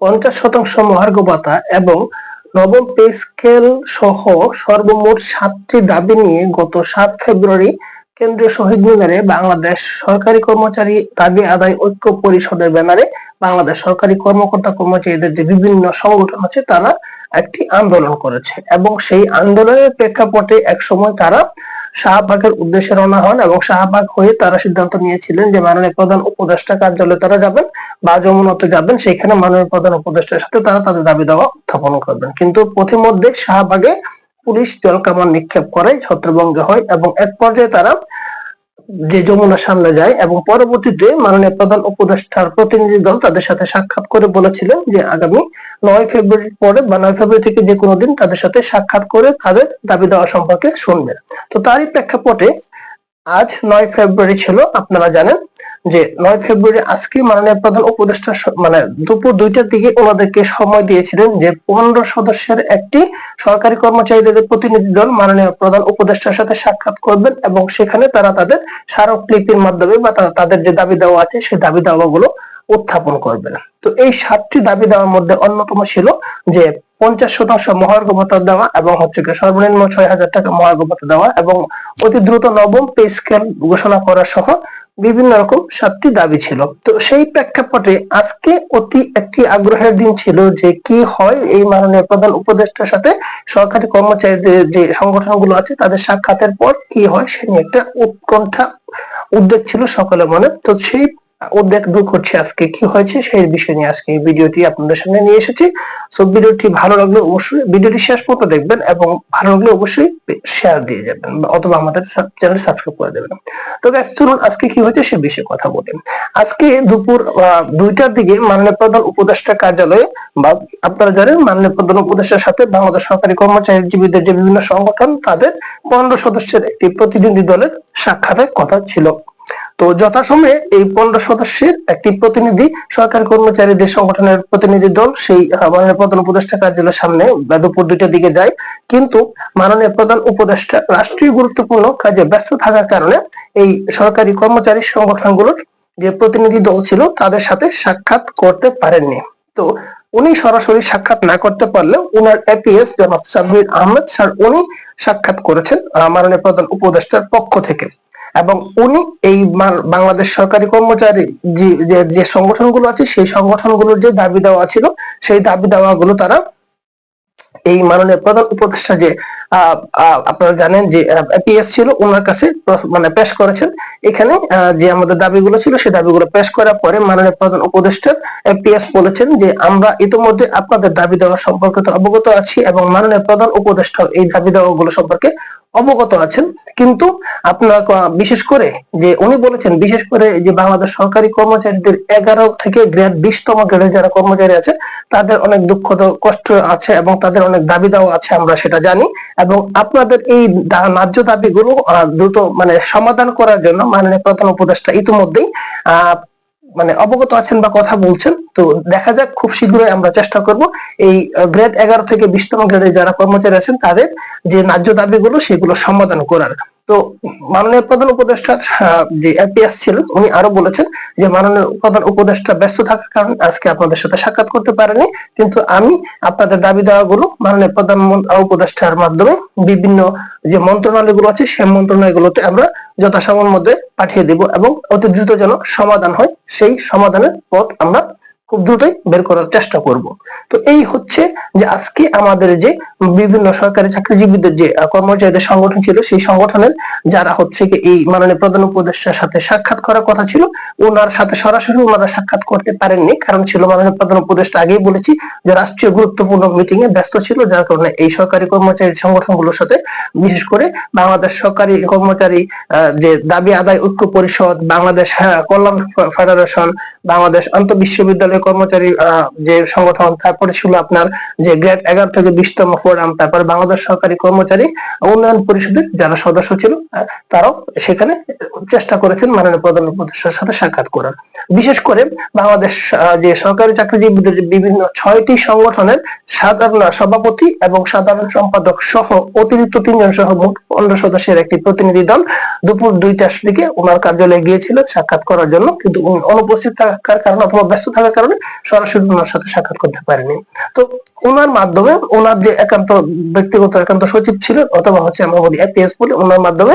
50% মহার্ঘ ভাতা এবং নবম পে স্কেল সহ সর্বমোট ৭টি দাবি নিয়ে গত ৭ ফেব্রুয়ারি কেন্দ্রীয় শহীদ মিনারে বাংলাদেশ সরকারি কর্মচারী দাবি আদায় ঐক্য পরিষদের ব্যানারে বাংলাদেশ সরকারি কর্মকর্তা-কর্মচারীদের যে বিভিন্ন সংগঠন আছে তারা একটি আন্দোলন করেছে এবং সেই আন্দোলনের প্রেক্ষাপটে একসময় তারা শাহবাগের উদ্দেশ্যে রওনা হন এবং শাহবাগ হয়ে তারা সিদ্ধান্ত নিয়েছিলেন যে মাননীয় প্রধান উপদেষ্টা কার্যালয়ে তারা যাবেন বা যমুনাতে যাবেন, সেখানে মাননীয় প্রধান উপদেষ্টার সাথে তারা তাদের দাবি দাওয়া উত্থাপন করবেন। কিন্তু পথিমধ্যে শাহবাগে পুলিশ জলকামান নিক্ষেপ করে, ছত্রভঙ্গ হয় এবং এক পর্যায়ে তারা যে যমুনার সামনে যায় এবং পরবর্তীতে মাননীয় প্রধান উপদেষ্টার প্রতিনিধি দল তাদের সাথে সাক্ষাৎ করে বলেছিলেন যে আগামী 9 ফেব্রুয়ারির পরে বা 9 ফেব্রুয়ারি থেকে যে কোনো দিন তাদের সাথে সাক্ষাৎ করে তাদের দাবি দেওয়া সম্পর্কে শুনবেন। তো তারই প্রেক্ষাপটে আজ 9 ফেব্রুয়ারি ছিল, আপনারা জানেন যে 9 ফেব্রুয়ারি আজকে মাননীয় প্রধান উপদেষ্টা মানে দুপুর 2টার দিকে ওনাদেরকে সময় দিয়েছিলেন যে 15 সদস্যের একটি সরকারি কর্মচারীদের প্রতিনিধি দল মাননীয় প্রধান উপদেষ্টার সাথে সাক্ষাৎ করবেন এবং সেখানে তারা তাদের স্মারকলিপির মাধ্যমে বা তাদের যে দাবি দেওয়া আছে সেই দাবি দাওয়াগুলো উত্থাপন করবেন। তো এই 7টি দাবি দেওয়ার মধ্যে অন্যতম ছিল যে 50% মহার্ঘ ভাতা দেওয়া এবং সর্বনিম্ন 6,000 টাকা মহার্ঘ ভাতা দেওয়া এবং অতি দ্রুত নবম পে স্কেল ঘোষণা করা সহ বিভিন্ন রকম 7টি দাবি ছিল। তো সেই প্রেক্ষাপটে আজকে অতি একটি আগ্রহের দিন ছিল যে কি হয় এই মাননীয় প্রধান উপদেষ্টার সাথে সরকারি কর্মচারীদের যে সংগঠনগুলো আছে তাদের সাক্ষাতের পর কি হয় সে নিয়ে একটা উৎকণ্ঠা উদ্বেগ ছিল সকলের মনে। তো সেই উদ্বেগ দূর করছি আজকে কি হয়েছে সেই বিষয় নিয়ে আজকে এই ভিডিওটি আপনাদের সামনে নিয়ে এসেছি। সো ভিডিওটি ভালো লাগলে অবশ্যই ভিডিওটি শেষ পর্যন্ত দেখবেন এবং ভালো লাগলে অবশ্যই শেয়ার দিয়ে যাবেন অথবা আমাদের চ্যানেল সাবস্ক্রাইব করে দেবেন। তো গাইস চলুন আজকে কি হয়েছে সে বিষয়ে কথা বলি। আজকে দুপুর 2টার দিকে মাননীয় প্রধান উপদেষ্টা কার্যালয়ে বা আপনারা জানেন মাননীয় প্রধান উপদেষ্টার সাথে বাংলাদেশ সরকারি কর্মচারীজীবীদের যে বিভিন্ন সংগঠন তাদের 15 সদস্যের একটি প্রতিনিধি দলের সাক্ষাতের কথা ছিল। তো যথাসময়ে এই 15 সদস্যের একটি প্রতিনিধি সরকারি কর্মচারীদের সংগঠনের প্রতিনিধি দল সেই মাননীয় প্রধান উপদেষ্টা কার্যালয়ের সামনে দুপুর 2টার দিকে যায়, কিন্তু মাননীয় প্রধান উপদেষ্টা রাষ্ট্রীয় গুরুত্বপূর্ণ কাজে ব্যস্ত থাকার কারণে এই সরকারি কর্মচারী সংগঠনগুলোর যে প্রতিনিধি দল ছিল তাদের সাথে সাক্ষাৎ করতে পারেননি। তো উনি সরাসরি সাক্ষাৎ না করতে পারলেও উনার এপিএস জনাব সাব্বির আহমেদ স্যার উনি সাক্ষাৎ করেছেন মাননীয় প্রধান উপদেষ্টার পক্ষ থেকে এবং উনি এই বাংলাদেশ সরকারি কর্মচারী যে সংগঠনগুলো আছে সেই সংগঠনগুলোর যে দাবি দেওয়া ছিল সেই দাবি দেওয়াগুলো তারা এই মাননীয় প্রধান উপদেষ্টা যে আপনারা জানেন যে এপিএস ছিল ওনার কাছে মানে পেশ করেছেন। এখানে যে আমাদের দাবিগুলো ছিল সেই দাবিগুলো পেশ করার পরে মাননীয় প্রধান উপদেষ্টা এপিএস বলেছেন যে আমরা ইতিমধ্যে আপনাদের দাবি দেওয়া সম্পর্কে তো অবগত আছি এবং মাননীয় প্রধান উপদেষ্টা এই দাবি দেওয়াগুলো সম্পর্কে অবগত আছেন, কিন্তু আপনারা বিশেষ করে যে উনি বলেছেন বিশেষ করে যে বাংলাদেশ সরকারি কর্মচারীদের 11 থেকে গ্রেড 20তম গ্রেডের যারা কর্মচারী আছে তাদের অনেক দুঃখ কষ্ট আছে এবং তাদের অনেক দাবি দেওয়া আছে আমরা সেটা জানি এবং আপনাদের এই ন্যায্য দাবিগুলো দ্রুত মানে সমাধান করার জন্য মাননীয় প্রধান উপদেষ্টা ইতিমধ্যেই মানে অবগত আছেন বা কথা বলছেন। তো দেখা যাক খুব শীঘ্রই আমরা চেষ্টা করব এই গ্রেড 11 থেকে 20তম গ্রেডে যারা কর্মচারী আছেন তাদের যে ন্যায্য দাবিগুলো সেগুলো সমাধান করার। তো মাননীয় প্রধান উপদেষ্টার যে এপিএস ছিলেন উনি আরো বলেছেন যে মাননীয় প্রধান উপদেষ্টা ব্যস্ত থাকার কারণে আজকে আপনাদের সাথে সাক্ষাৎ করতে পারেনি, কিন্তু আমি আপনাদের দাবি দেওয়াগুলো মাননীয় প্রধান উপদেষ্টার মাধ্যমে বিভিন্ন যে মন্ত্রণালয়গুলো আছে সেই মন্ত্রণালয়গুলোতে আমরা যথাসময়ের মধ্যে পাঠিয়ে দেব এবং অতি দ্রুত যেন সমাধান হয় সেই সমাধানের পথ আমরা খুব দ্রুতই বের করার চেষ্টা করব। তো এই হচ্ছে যে আজকে আমাদের যে বিভিন্ন সরকারি চাকরিজীবীদের যে কর্মচারীদের সংগঠন ছিল সেই সংগঠনের যারা এই মাননীয় প্রধান উপদেষ্টার সাথে সাক্ষাৎ করার কথা ছিল ওনার সাথে সরাসরি ওনারা সাক্ষাৎ করতে পারেননি, কারণ ছিল মাননীয় প্রধান উপদেষ্টা আগেই বলেছি যে রাষ্ট্রীয় গুরুত্বপূর্ণ মিটিং এ ব্যস্ত ছিল, যার কারণে এই সরকারি কর্মচারী সংগঠনগুলোর সাথে বিশেষ করে বাংলাদেশ সরকারি কর্মচারী যে দাবি আদায় ঐক্য পরিষদ, বাংলাদেশ কল্যাণ ফেডারেশন, বাংলাদেশ আন্তঃবিশ্ববিদ্যালয় কর্মচারী যে সংগঠন, তারপরে ছিল আপনার যে গ্রেড 11 থেকে 20তম ফোরাম, তারপরে বাংলাদেশ সরকারি কর্মচারী উন্নয়ন পরিষদের যারা সদস্য ছিল তারাও সেখানে চেষ্টা করেছেন মাননীয় প্রধান উপদেষ্টার সাথে সাক্ষাৎ করার। বিশেষ করে বাংলাদেশ যে সরকারি চাকরিজীবীদের বিভিন্ন 6টি সংগঠনের সাধারণ সভাপতি এবং সাধারণ সম্পাদক সহ অতিরিক্ত 3 জন সহ মোট 15 সদস্যের একটি প্রতিনিধি দল দুপুর 2টার দিকে ওনার কার্যালয়ে গিয়েছিল সাক্ষাৎ করার জন্য, কিন্তু অনুপস্থিত থাকার কারণে অথবা ব্যস্ত থাকার কারণে কারণে সরাসরি ওনার সাথে সাক্ষাৎ করতে পারেনি। তো ওনার মাধ্যমে ওনার যে একান্ত ব্যক্তিগত একান্ত সচিব ছিল অথবা হচ্ছে আমরা বলি এপিএস বলে, ওনার মাধ্যমে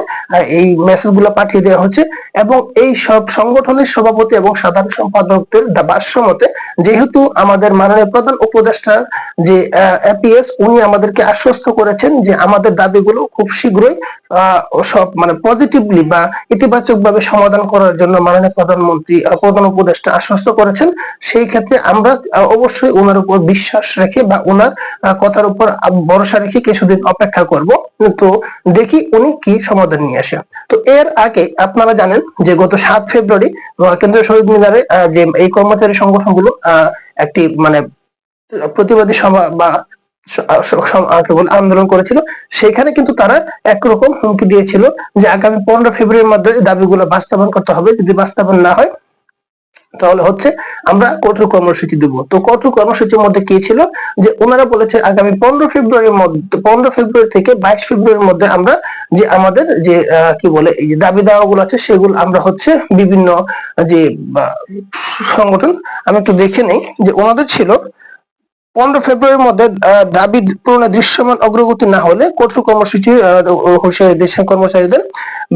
এই মেসেজ গুলো পাঠিয়ে দেওয়া হচ্ছে। এবং এই সব সংগঠনের সভাপতি এবং সাধারণ সম্পাদকদের ভাষ্য মতে, যেহেতু আমাদের মাননীয় প্রধান উপদেষ্টার যে এপিএস, উনি আমাদেরকে আশ্বস্ত করেছেন যে আমাদের দাবিগুলো খুব শীঘ্রই সব মানে পজিটিভলি বা ইতিবাচক ভাবে সমাধান করার জন্য মাননীয় প্রধানমন্ত্রী প্রধান উপদেষ্টা আশ্বস্ত করেছেন। সেই ক্ষেত্রে আমরা অবশ্যই ওনার উপর বিশ্বাস রেখে বা ওনার কথার উপর ভরসা রেখে কিছুদিন অপেক্ষা করব। তো দেখি উনি কি সমাধান নিয়ে আসেন। তো এর আগে আপনারা জানেন যে গত ৭ ফেব্রুয়ারি কেন্দ্রীয় শহীদ মিনারে যে এই কর্মচারী সংগঠনগুলো একটি মানে প্রতিবাদী সভা বা আন্দোলন করেছিল। সেখানে কিন্তু তারা একরকম হুমকি দিয়েছিল যে আগামী 15 ফেব্রুয়ারির মধ্যে দাবিগুলো বাস্তবায়ন করতে হবে, যদি বাস্তবায়ন না হয় তাহলে হচ্ছে আমরা কঠোর কর্মসূচি দেব। তো কঠোর কর্মসূচির মধ্যে কি ছিল যে ওনারা বলেছে আগামী 15 ফেব্রুয়ারির মধ্যে 15 ফেব্রুয়ারি থেকে 22 ফেব্রুয়ারির মধ্যে আমরা যে আমাদের যে কি বলে এই যে দাবি দাওয়াগুলো আছে সেগুলো আমরা হচ্ছে বিভিন্ন যে সংগঠন, আমি একটু দেখে নেই যে ওনাদের ছিল 15 ফেব্রুয়ারির মধ্যে দাবি পূরণে দৃশ্যমান অগ্রগতি না হলে কঠোর কর্মসূচি হুঁশিয়ারি দিয়েছেন কর্মচারীদের।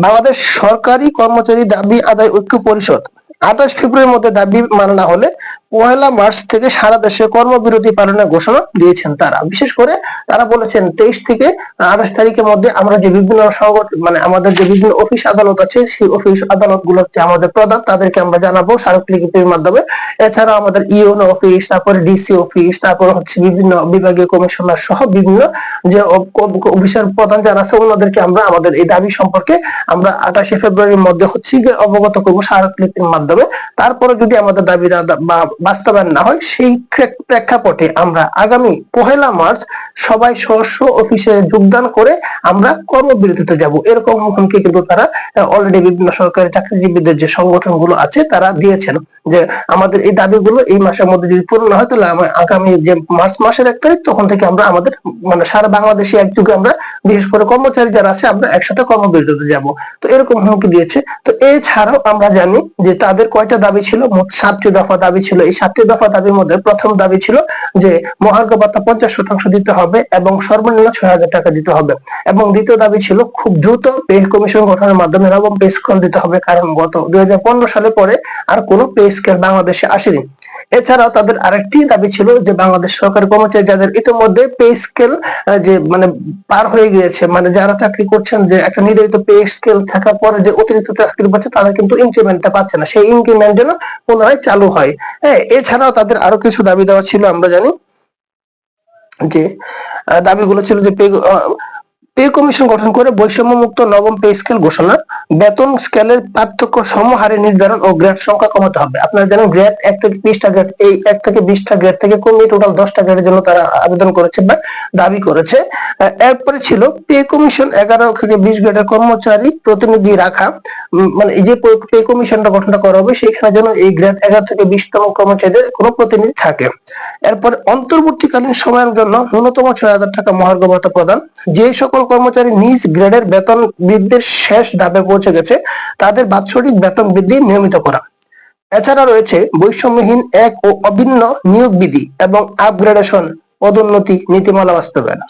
বাংলাদেশ সরকারি কর্মচারী দাবি আদায় ঐক্য পরিষদ 28 ফেব্রুয়ারির মধ্যে দাবি মানা না হলে 1 মার্চ থেকে সারা দেশে কর্মবিরতি পালনের ঘোষণা দিয়েছেন তারা। বিশেষ করে তারা বলেছেন 23 থেকে 28 তারিখের মধ্যে আমরা যে বিভিন্ন সংগঠন মানে আমাদের যে বিভিন্ন অফিস আদালত আছে সেই অফিস আদালত গুলোতে আমাদের প্রধান তাদেরকে আমরা জানাবো স্মারকলিপির মাধ্যমে। এছাড়া আমাদের ইউনো অফিস, তারপরে ডিসি অফিস, তারপর হচ্ছে বিভিন্ন বিভাগীয় কমিশনার সহ বিভিন্ন যে অফিসের প্রধান যারা আছে ওনাদেরকে আমরা আমাদের এই দাবি সম্পর্কে আমরা 28 ফেব্রুয়ারির মধ্যে হচ্ছে অবগত করবো স্মারকলিপির মাধ্যমে। তারপরে যদি আমাদের দাবি বা বাস্তবায়ন না হয় সেই প্রেক্ষাপটে আমরা আগামী 1 মার্চ সবাই স্ব অফিসে যোগদান করে আমরা কর্মবিরতিতে যাব, এরকম হুমকি কিন্তু তারা অলরেডি বিভিন্ন সরকারি চাকরিজীবীদের যে সংগঠনগুলো আছে তারা দিয়েছেন যে আমাদের এই দাবিগুলো এই মাসের মধ্যে যদি পূরণ না হয় তাহলে আগামী যে মার্চ মাসের 1 তারিখ তখন থেকে আমরা আমাদের মানে সারা বাংলাদেশে একযোগে আমরা বিশেষ করে কর্মচারী যারা আছে আমরা একসাথে কর্মবিরতিতে যাব। তো এরকম হুমকি দিয়েছে। তো এছাড়াও আমরা জানি যে তাদের কয়টা দাবি ছিল, মোট 7টি দফা দাবি ছিল। এই 7টি দফা দাবির মধ্যে প্রথম দাবি ছিল যে মহার্ঘ ভাতা 50% দিতে হবে এবং সর্বনিম্ন 6,000 টাকা দিতে হবে। এবং দ্বিতীয় দাবি ছিল খুব দ্রুত পে কমিশন গঠনের মাধ্যমে নবম পে স্কেল দিতে হবে, কারণ গত 2015 সালে পরে আর কোনো পে স্কেল বাংলাদেশে আসেনি। এছাড়াও তাদের আরেকটি দাবি ছিল যে বাংলাদেশ সরকারি কর্মচারী যাদের ইতিমধ্যে পে স্কেল যে মানে পার হয়ে গিয়েছে, মানে যারা চাকরি করছেন যে একটা নির্ধারিত পে স্কেল থাকার পরে যে অতিরিক্ত চাকরি পাচ্ছে তারা কিন্তু ইনক্রিমেন্টটা পাচ্ছে না, সেই ইনক্রিমেন্ট যেন পুনরায় চালু হয়। হ্যাঁ, এছাড়াও তাদের আরো কিছু দাবি দেওয়া ছিল। আমরা জানি যে দাবিগুলো ছিল যে পে কমিশন গঠন করে বৈষম্যমুক্ত নবম পে স্কেল ঘোষণা, বেতন স্কেলের পার্থক্য সমহারে নির্ধারণ ও গ্রেড সংখ্যা কমাতে হবে। আপনারা জানেন গ্রেড 1 থেকে 20টা গ্রেড, এই 1 থেকে 20টা গ্রেড থেকে কমিয়ে টোটাল 10টা গ্রেডের জন্য তারা আবেদন করেছে বা দাবি করেছে। এরপরে ছিল পে কমিশন 11 থেকে 20 গ্রেডের কর্মচারী প্রতিনিধি রাখা, মানে এই যে পে কমিশনটা গঠনটা করা হবে সেখানে যেন এই গ্রেড 11 থেকে 20তম কর্মচারীদের কোনো প্রতিনিধি থাকে। এরপর অন্তর্বর্তীকালীন সময়ের জন্য ন্যূনতম 6,000 টাকা মহার্ঘ ভাতা প্রদান। যে সকল কর্মচারী নিজ গ্রেডের বেতন বৃদ্ধির শেষ ধাপে পৌঁছে গেছে তাদের বাৎসরিক বেতন বৃদ্ধি নিয়মিত করা। এছাড়া রয়েছে বৈষম্যহীন এক ও অভিন্ন নিয়োগ বিধি এবং আপগ্রেডেশন পদোন্নতি নীতিমালা বাস্তবায়ন।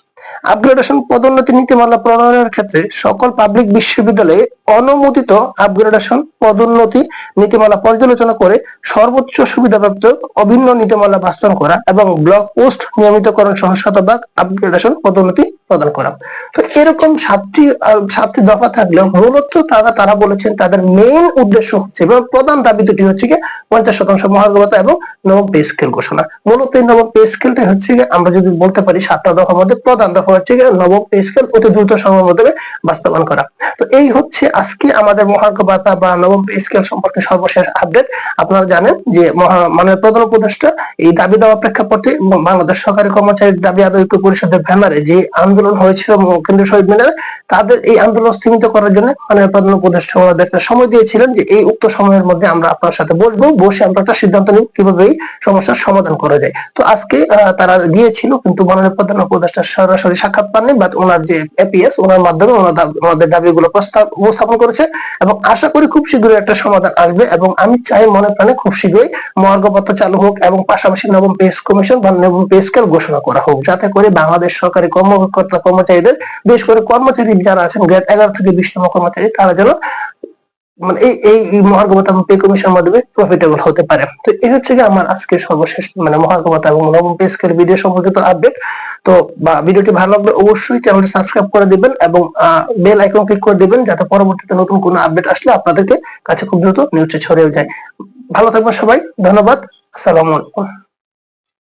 আপগ্রেডেশন পদোন্নতি নীতিমালা প্রণয়নের ক্ষেত্রে সকল পাবলিক বিশ্ববিদ্যালয়ে অনুমোদিত আপগ্রেডেশন পদোন্নতি নীতিমালা পর্যালোচনা করে সর্বোচ্চ সুবিধাপ্রাপ্ত অভিন্ন নীতিমালা বাস্তবায়ন করা এবং ব্লক পোস্ট নিয়মিতকরণ সহ শতভাগ আপগ্রেডেশন পদোন্নতি প্রদান করা। তো এরকম 7টি দফা থাকলেও মূলত তারা বলেছেন তাদের মেইন উদ্দেশ্য হচ্ছে এবং প্রধান দাবি দুটি হচ্ছে গিয়ে 50% মহার্ঘ ভাতা এবং নবম পে স্কেল ঘোষণা। মূলত এই নবম পে স্কেলটা হচ্ছে গিয়ে আমরা যদি বলতে পারি 7টা দফার মধ্যে প্রধান দফা হচ্ছে গিয়ে নবম পে স্কেল অতি দ্রুত সময়ের মধ্যে বাস্তবায়ন করা। তো এই হচ্ছে আজকে আমাদের মহার্ঘ ভাতা বা নবম পে স্কেল সম্পর্কে সর্বশেষ আপডেট। আপনারা জানেন যে মাননীয় প্রধান উপদেষ্টা এই দাবি দেওয়া প্রেক্ষাপটে বাংলাদেশ সরকারি কর্মচারী দাবি আদায় ঐক্য পরিষদের ব্যানারে যে আন্দোলন হয়েছিল কেন্দ্রীয় শহীদ মিনারে, তাদের এই আন্দোলন স্থগিত করার জন্য মাননীয় প্রধান উপদেষ্টা ওনাদেরকে সময় দিয়েছিলেন যে এই উক্ত সময়ের মধ্যে আমরা আপনার সাথে বসে আমরা একটা সিদ্ধান্ত নিব কিভাবে এই সমস্যার সমাধান করা যায়। তো আজকে তারা গিয়েছিল কিন্তু মাননীয় প্রধান উপদেষ্টা সরাসরি সাক্ষাৎ পাননি, বাট ওনার যে এপিএস ওনার মাধ্যমে ওনাদের দাবি এগুলো প্রস্তাব উপস্থাপন করেছে এবং আশা করি খুব শীঘ্রই একটা সমাধান আসবে এবং আমি চাই মনে প্রাণে খুব শীঘ্রই মহার্ঘ ভাতা চালু হোক এবং পাশাপাশি নবম পে কমিশন বা নবম পে স্কেল ঘোষণা করা হোক, যাতে করে বাংলাদেশ সরকারি কর্মকর্তা কর্মচারীদের, বিশেষ করে কর্মচারী যারা আছেন গ্রেড 11 থেকে 20তম কর্মচারী, তারা যেন মানে এই মহার্ঘ ভাতা এবং পে কমিশনের মাধ্যমে প্রফিটেবল হতে পারে। তো এই হচ্ছে কি আমার আজকে সর্বশেষ মানে মহার্ঘ ভাতা এবং নবম পে স্কেল ভিডিও সম্পর্কিত আপডেট। তো ভিডিওটি ভালো লাগলে অবশ্যই চ্যানেলটি সাবস্ক্রাইব করে দিবেন এবং বেল আইকন ক্লিক করে দিবেন, যাতে পরবর্তীতে নতুন কোনো আপডেট আসলে আপনাদেরকে কাছে খুব দ্রুত নিউজটা ছড়িয়ে যায়। ভালো থাকবেন সবাই, ধন্যবাদ, আসসালামু আলাইকুম।